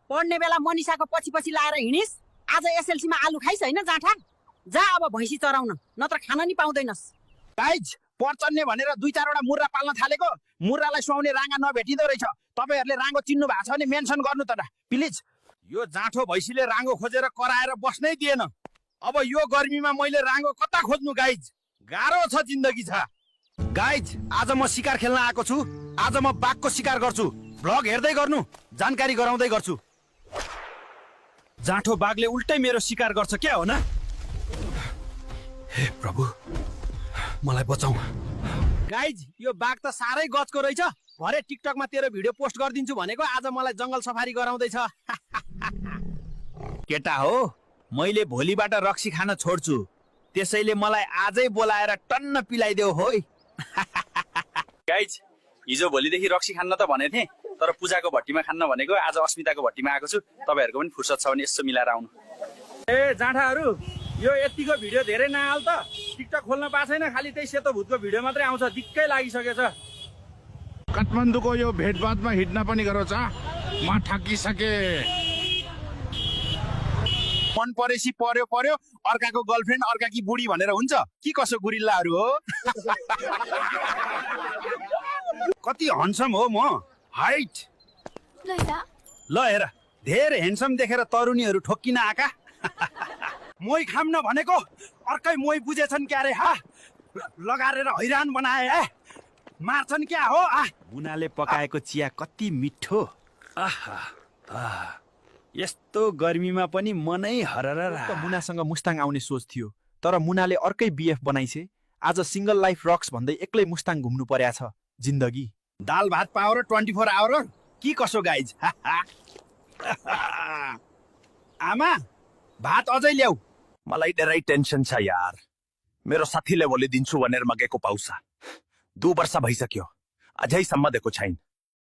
पढ्ने बेला मनिषाको पछि पछि लाएर हिँडिस्, आज एसएलसीमा आलु खाइस् हैन जाँठा? जा अब भैँसी चराउन, नत्र खान नि पाउँदैनस्। गाइज पर्चन्ने भनेर 2-4 वटा मुर्रा पाल्न थालेको, मुर्रालाई सुहाउने राँगा नभेटिँदो रहेछ। तपाईहरुले राँगो चिन्नु भएको छ भने मेन्सन गर्नु त प्लिज। यो जाँठो भैँसीले राँगो खोजेर कराएर बस्नै दिएन। अब यो गर्मीमा मैले राँगो कता खोज्नु गाइज? गाह्रो छ जिन्दगी छ। गाइज आज म शिकार खेल्न आएको छु। आज म बाघको शिकार गर्छु। भ्लग हेर्दै गर्नु, जानकारी गराउँदै गर्छु। जाँठो बाघले उल्टै मेरो शिकार गर्छ क्या हो न? हे प्रभु मलाई बचाऊ। गाइज यो बाघ त साह्रै गजको रहेछ। भरे टिकटकमा तेरो भिडियो पोस्ट गरिदिन्छु भनेको, आज मलाई जंगल सफारी गराउँदैछ। केटा हो, मैले भोलिबाट रक्सी खान छोड्छु, त्यसैले मलाई आजै बोलाएर टन्न पिलाइदेऊ होइ। गाइज हिजो भोलिदेखि रक्सी खान्न त भने थिएँ, तर पूजाको भट्टीमा खान्न भनेको आज अस्मिताको भट्टीमा आएको छु। तपाईहरुको पनि फुर्सद छ भने यसो मिलाएर आउनु। ए जाँठाहरू, यो यतिको भिडियो धेरै नहाल त। टिकटक खोल्न पाएको छैन, खालि त्यही सेतो भूतको भिडियो मात्रै आउँछ। दिक्कै लागिसकेछ। काठमाडौँको यो भेटभाटमा हिँड्न पनि गरोस्। म थाकिसके। मन परेसी पर्यो पर्यो, अर्काको गर्लफ्रेन्ड अर्काकी बुढी भनेर हुन्छ कि कसो गुरिल्लाहरू हो? कति हन्सम हो म, हाइट। ल हेर, धेरै ह्यान्डसम देखेर तरुणीहरू ठोक्किन आका। मोही खाम्न भनेको अर्कै मोही बुझेछन् क्या रे? हा लगाएर हैरान बनाए, मार्छन् क्या हो? मुनाले पकाएको चिया कति मिठो। यस्तो गर्मीमा पनि मनै हरर। मुनासँग मुस्ताङ आउने सोच थियो, तर मुनाले अर्कै बिएफ बनाइछे। आज सिंगल लाइफ रक्स भन्दै एक्लै मुस्ताङ घुम्नु पर्या छ। जिन्दगी दाल भात पाओ र 24 आवर कि कसो गाइज? आमा भात अझै ल्याऊ। मलाई धेरै टेन्सन छ यार। मेरो साथीले भोलि दिन्छु भनेर मगेको पाउसा 2 वर्ष भइसक्यो, अझैसम्म दिएको छैन।